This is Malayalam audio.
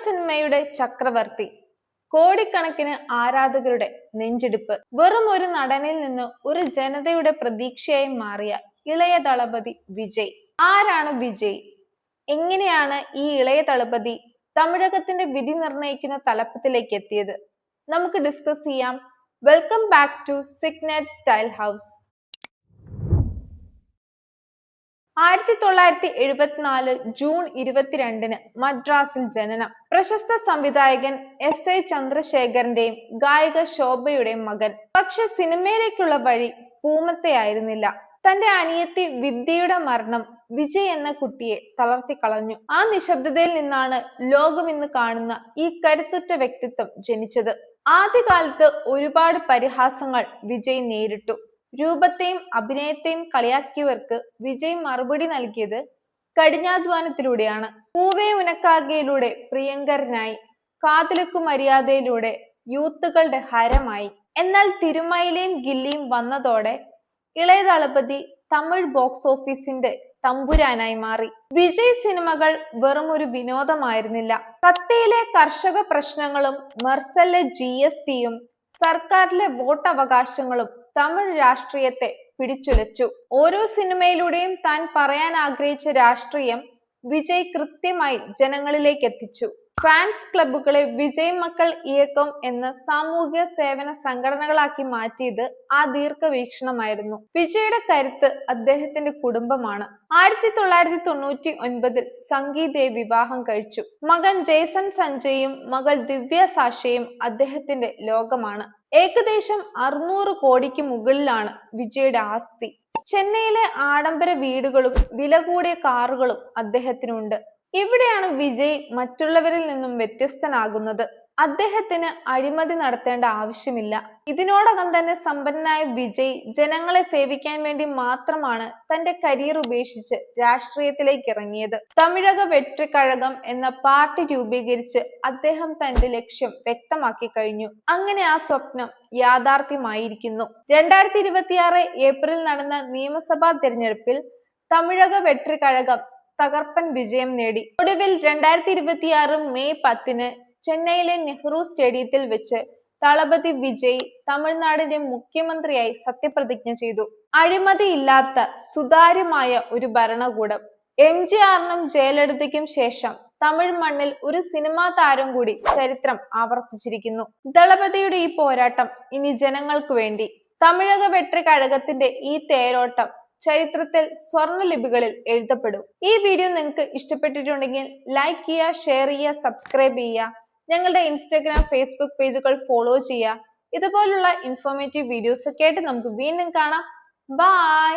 സിനിമയുടെ ചക്രവർത്തി, കോടിക്കണക്കിന് ആരാധകരുടെ നെഞ്ചിടിപ്പ്, വെറും ഒരു നടനിൽ നിന്ന് ഒരു ജനതയുടെ പ്രതീക്ഷയായി മാറിയ ഇളയ ദളപതി വിജയ്. ആരാണ് വിജയ്? എങ്ങനെയാണ് ഈ ഇളയ ദളപതി തമിഴകത്തിന്റെ വിധി നിർണയിക്കുന്ന തലപ്പത്തിലേക്ക് എത്തിയത്? നമുക്ക് ഡിസ്കസ് ചെയ്യാം. Welcome back to Signet Style House. 1974 June 22 മദ്രാസിൽ ജനനം. പ്രശസ്ത സംവിധായകൻ എസ് എ ചന്ദ്രശേഖരന്റെയും ഗായിക ശോഭയുടെയും മകൻ. പക്ഷെ സിനിമയിലേക്കുള്ള വഴി പൂമത്തെയായിരുന്നില്ല. തന്റെ അനിയത്തി വിദ്യയുടെ മരണം വിജയ് എന്ന കുട്ടിയെ തളർത്തിക്കളഞ്ഞു. ആ നിശബ്ദതയിൽ നിന്നാണ് ലോകം ഇന്ന് കാണുന്ന ഈ കരുത്തുറ്റ വ്യക്തിത്വം ജനിച്ചത്. ആദ്യകാലത്ത് ഒരുപാട് പരിഹാസങ്ങൾ വിജയ് നേരിട്ടു. രൂപത്തെയും അഭിനയത്തെയും കളിയാക്കിയവർക്ക് വിജയ് മറുപടി നൽകിയത് കഠിനാധ്വാനത്തിലൂടെയാണ്. പൂവേ ഉനക്കാകയിലൂടെ പ്രിയങ്കരനായി, കാതലുക്കു മര്യാദയിലൂടെ യൂത്തുകളുടെ ഹരമായി. എന്നാൽ തിരുമയിലയും ഗില്ലിയും വന്നതോടെ ഇളയ ദളപതി തമിഴ് ബോക്സ് ഓഫീസിന്റെ തമ്പുരാനായി മാറി. വിജയ് സിനിമകൾ വെറും ഒരു വിനോദമായിരുന്നില്ല. കത്തിയിലെ കർഷക പ്രശ്നങ്ങളും മെർസലിലെ GSTയും സർക്കാരിലെ വോട്ടവകാശങ്ങളും തമിഴ് രാഷ്ട്രീയത്തെ പിടിച്ചുലച്ചു. ഓരോ സിനിമയിലൂടെയും താൻ പറയാൻ ആഗ്രഹിച്ച രാഷ്ട്രീയം വിജയ് കൃത്യമായി ജനങ്ങളിലേക്ക് എത്തിച്ചു. ഫാൻസ് ക്ലബ്ബുകളെ വിജയ് മക്കൾ ഇയക്കം എന്ന സാമൂഹിക സേവന സംഘടനകളാക്കി മാറ്റിയത് ആ ദീർഘവീക്ഷണമായിരുന്നു. വിജയുടെ കരുത്ത് അദ്ദേഹത്തിന്റെ കുടുംബമാണ്. 1999 സംഗീതയെ വിവാഹം കഴിച്ചു. മകൻ ജേസൺ സഞ്ജയും മകൾ ദിവ്യ സാഷയും അദ്ദേഹത്തിന്റെ ലോകമാണ്. ഏകദേശം 600 കോടിക്ക് മുകളിലാണ് വിജയുടെ ആസ്തി. ചെന്നൈയിലെ ആഡംബര വീടുകളും വില കൂടിയ കാറുകളും അദ്ദേഹത്തിനുണ്ട്. ഇവിടെയാണ് വിജയ് മറ്റുള്ളവരിൽ നിന്നും വ്യത്യസ്തനാകുന്നത്. അദ്ദേഹത്തിന് അഴിമതി നടത്തേണ്ട ആവശ്യമില്ല. ഇതിനോടകം തന്നെ സമ്പന്നനായ വിജയ് ജനങ്ങളെ സേവിക്കാൻ വേണ്ടി മാത്രമാണ് തന്റെ കരിയർ ഉപേക്ഷിച്ച് രാഷ്ട്രീയത്തിലേക്ക് ഇറങ്ങിയത്. തമിഴക വെട്രി കഴകം എന്ന പാർട്ടി രൂപീകരിച്ച് അദ്ദേഹം തന്റെ ലക്ഷ്യം വ്യക്തമാക്കി കഴിഞ്ഞു. അങ്ങനെ ആ സ്വപ്നം യാഥാർത്ഥ്യമായിരിക്കുന്നു. 2026 ഏപ്രിൽ നടന്ന നിയമസഭാ തെരഞ്ഞെടുപ്പിൽ തമിഴക വെട്രി കഴകം തകർപ്പൻ വിജയം നേടി. ഒടുവിൽ 2026 മെയ് 10 ചെന്നൈയിലെ നെഹ്റു സ്റ്റേഡിയത്തിൽ വെച്ച് ദളപതി വിജയ് തമിഴ്നാടിന്റെ മുഖ്യമന്ത്രിയായി സത്യപ്രതിജ്ഞ ചെയ്തു. അഴിമതിയില്ലാത്ത സുതാര്യമായ ഒരു ഭരണകൂടം. MGRനും ജയലളിതയ്ക്കും ശേഷം തമിഴ് മണ്ണിൽ ഒരു സിനിമാ താരം കൂടി ചരിത്രം ആവർത്തിച്ചിരിക്കുന്നു. ദളപതിയുടെ ഈ പോരാട്ടം ഇനി ജനങ്ങൾക്ക് വേണ്ടി. തമിഴക വെട്രി കഴകത്തിന്റെ ഈ തേരോട്ടം ചരിത്രത്തിൽ സ്വർണ്ണലിപികളിൽ എഴുതപ്പെടും. ഈ വീഡിയോ നിങ്ങൾക്ക് ഇഷ്ടപ്പെട്ടിട്ടുണ്ടെങ്കിൽ ലൈക്ക് ചെയ്യുക, ഷെയർ ചെയ്യുക, സബ്സ്ക്രൈബ് ചെയ്യുക. ഞങ്ങളുടെ ഇൻസ്റ്റാഗ്രാം, ഫേസ്ബുക്ക് പേജുകൾ ഫോളോ ചെയ്യുക. ഇതുപോലുള്ള ഇൻഫോർമേറ്റീവ് വീഡിയോസ് ഒക്കെ ആയിട്ട് നമുക്ക് വീണ്ടും കാണാം. ബൈ.